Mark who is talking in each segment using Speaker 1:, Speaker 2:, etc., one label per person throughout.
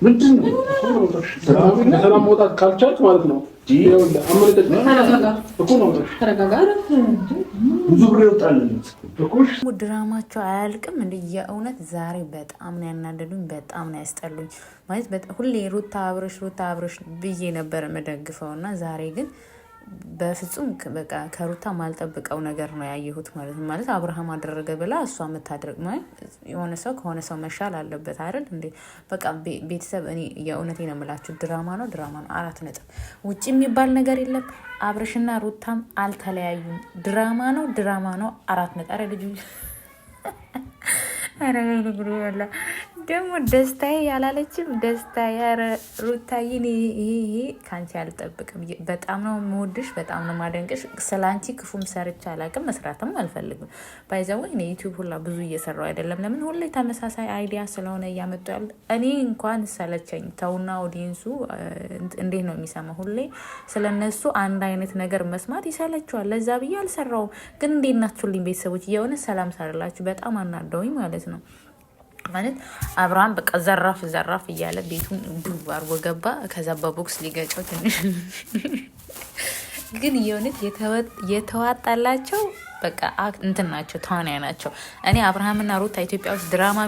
Speaker 1: ምንድን ነው ሰላም መውጣት ካልቻልክ ማለት ነው። ብዙ ብር ይወጣልን።
Speaker 2: ድራማቸው አያልቅም። እንደ የእውነት ዛሬ በጣም ነው ያናደዱኝ፣ በጣም ነው ያስጠሉኝ። ማለት ሁሌ ሩታ አብረሽ ብዬ ነበር የምደግፈው እና ዛሬ ግን በፍጹም በቃ ከሩታ ማልጠብቀው ነገር ነው ያየሁት ማለት አብርሃም አደረገ ብላ እሷ የምታደርግ ማለት የሆነ ሰው ከሆነ ሰው መሻል አለበት አይደል እንዴ? በቃ ቤተሰብ እኔ የእውነቴ ነው የምላችሁ፣ ድራማ ነው 4 ነጥብ። ውጭ የሚባል ነገር የለም። አብርሽና ሩታም አልተለያዩም። ድራማ ነው 4 ነጥብ። አረ ልጁ አረ ደግሞ ደስታዬ ያላለችም ደስታዬ። ኧረ ሩታዬ ይሄ ከአንቺ አልጠብቅም። በጣም ነው የምወድሽ፣ በጣም ነው ማደንቅሽ። ስለ አንቺ ክፉም ሰርቼ አላውቅም፣ መስራትም አልፈልግም። ባይዘው እኔ ዩቲዩብ ሁላ ብዙ እየሰራው አይደለም። ለምን ሁሌ ተመሳሳይ አይዲያ ስለሆነ እያመጡ ያለ። እኔ እንኳን ሰለቸኝ ተውና፣ ኦዲየንሱ እንዴት ነው የሚሰማ? ሁሌ ስለነሱ አንድ አይነት ነገር መስማት ይሰለችዋል። ለዛ ብዬ አልሰራውም። ግን እንዴት ናችሁልኝ ቤተሰቦች? የሆነ ሰላም ሳላችሁ በጣም አናደውኝ ማለት ነው። ማለት አብርሃም በቃ ዘራፍ እያለ ቤቱን ዱብ አርጎ ገባ። ከዛ በቦክስ ሊገጨው ትንሽ ግን የሆነት የተዋጣላቸው በቃ እንትን ናቸው፣ ተዋናይ ናቸው። እኔ አብርሃምና ሩታ ኢትዮጵያ ውስጥ ድራማ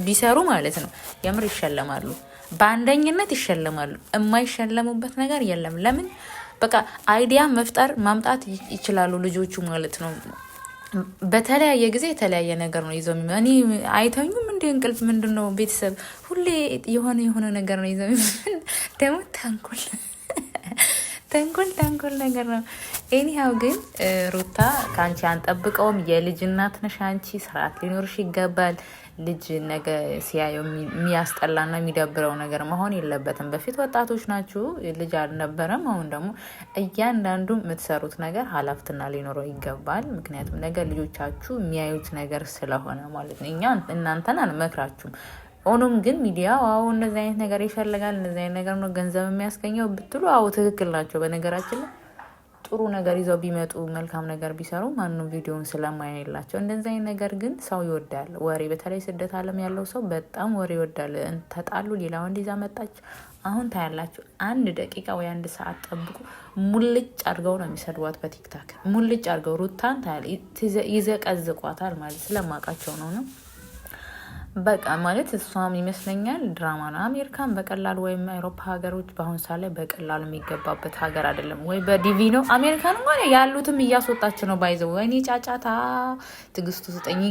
Speaker 2: ቢሰሩ ማለት ነው የምር ይሸለማሉ፣ በአንደኝነት ይሸለማሉ። የማይሸለሙበት ነገር የለም። ለምን በቃ አይዲያ መፍጠር ማምጣት ይችላሉ ልጆቹ ማለት ነው። በተለያየ ጊዜ የተለያየ ነገር ነው ይዘው እኔ አይተኙም እንደ እንቅልፍ ምንድን ነው ቤተሰብ ሁሌ የሆነ ነገር ነው ይዘው ደግሞ ተንኮል ነገር ነው። ኤኒሃው ግን ሩታ ከአንቺ አንጠብቀውም። የልጅ እናት ነሽ አንቺ፣ ስርዓት ሊኖርሽ ይገባል። ልጅ ነገ ሲያየው የሚያስጠላና የሚደብረው ነገር መሆን የለበትም። በፊት ወጣቶች ናችሁ፣ ልጅ አልነበረም። አሁን ደግሞ እያንዳንዱ የምትሰሩት ነገር ኃላፊነት ሊኖረው ይገባል። ምክንያቱም ነገ ልጆቻችሁ የሚያዩት ነገር ስለሆነ ማለት ነው። እኛ እናንተን አንመክራችሁም። ሆኖም ግን ሚዲያ አዎ እንደዚህ አይነት ነገር ይፈልጋል፣ እንደዚህ አይነት ነገር ነው ገንዘብ የሚያስገኘው ብትሉ አዎ ትክክል ናቸው። በነገራችን ላይ ጥሩ ነገር ይዘው ቢመጡ መልካም ነገር ቢሰሩ ማንም ቪዲዮውን ስለማያይላቸው። እንደዚህ አይነት ነገር ግን ሰው ይወዳል ወሬ። በተለይ ስደት ዓለም ያለው ሰው በጣም ወሬ ይወዳል። ተጣሉ፣ ሌላ ወንድ ይዛ መጣች። አሁን ታያላችሁ። 1 ደቂቃ ወይ 1 ሰዓት ጠብቁ፣ ሙልጭ አድርገው ነው የሚሰድዋት በቲክታክ። ሙልጭ አድርገው ሩታን ይዘቀዝቋታል ማለት ስለማውቃቸው ነው። በቃ ማለት እሷም ይመስለኛል ድራማ ነው። አሜሪካን በቀላሉ ወይም አውሮፓ ሀገሮች በአሁን ሰዓት ላይ በቀላሉ የሚገባበት ሀገር አይደለም። ወይ በዲቪ ነው። አሜሪካን እንኳን ያሉትም እያስወጣች ነው። ባይዘው ወይኔ ጫጫታ ትግስቱ ስጠኝ።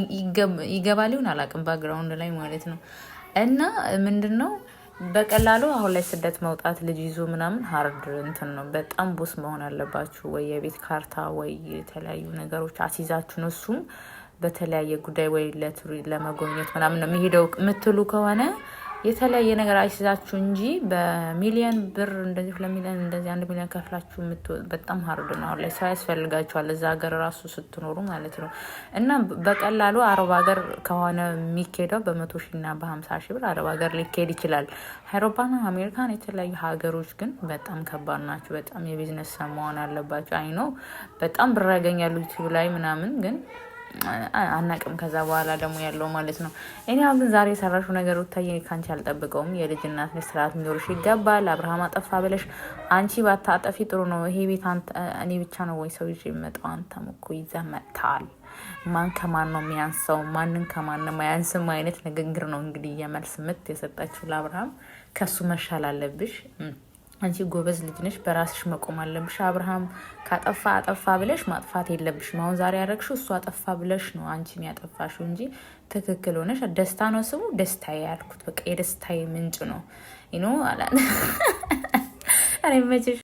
Speaker 2: ይገባ ሊሆን አላውቅም፣ ባክግራውንድ ላይ ማለት ነው። እና ምንድን ነው በቀላሉ አሁን ላይ ስደት መውጣት ልጅ ይዞ ምናምን ሀርድ እንትን ነው። በጣም ቦስ መሆን አለባችሁ። ወይ የቤት ካርታ ወይ የተለያዩ ነገሮች አስይዛችሁ ነው። እሱም በተለያየ ጉዳይ ወይ ለመጎብኘት ምናምን ነው የሚሄደው የምትሉ ከሆነ የተለያየ ነገር አይስዛችሁ እንጂ በሚሊዮን ብር እንደዚህ 2 ሚሊዮን እንደዚህ 1 ሚሊዮን ከፍላችሁ በጣም ሀርድ ነው። ላይ ሰው ያስፈልጋችኋል እዛ ሀገር ራሱ ስትኖሩ ማለት ነው። እና በቀላሉ አረብ ሀገር ከሆነ የሚካሄደው በ100 ሺህ እና በ50 ሺህ ብር አረብ ሀገር ሊካሄድ ይችላል። አውሮፓና አሜሪካን የተለያዩ ሀገሮች ግን በጣም ከባድ ናቸው። በጣም የቢዝነስ ሰው መሆን አለባቸው። አይ ነው በጣም ብር ያገኛሉ ዩቲዩብ ላይ ምናምን ግን አናቅም ከዛ በኋላ ደግሞ ያለው ማለት ነው። እኔ አሁን ግን ዛሬ የሰራሽው ነገር ወታዬ ካንቺ አልጠብቀውም። የልጅ እናት ነሽ፣ ስርዓት ሊኖርሽ ይገባል። አብርሃም አጠፋ ብለሽ አንቺ ባታጠፊ ጥሩ ነው። ይሄ ቤት እኔ ብቻ ነው ወይ ሰው ይዤ የመጣው? አንተም እኮ ይዘህ መጥተሃል። ማን ከማን ነው የሚያንሰው? ማንን ከማንም አያንስም አይነት ንግግር ነው እንግዲህ የመልስ ምት የሰጣችሁ ለአብርሃም። ከሱ መሻል አለብሽ። አንቺ ጎበዝ ልጅ ነሽ፣ በራስሽ መቆም አለብሽ። አብርሃም ካጠፋ አጠፋ ብለሽ ማጥፋት የለብሽም። አሁን ዛሬ ያደረግሽው እሱ አጠፋ ብለሽ ነው አንቺም ያጠፋሽው እንጂ ትክክል ሆነሽ ደስታ ነው ስሙ። ደስታዬ ያልኩት በቃ የደስታዬ ምንጭ ነው አላ አሬ መቼሽ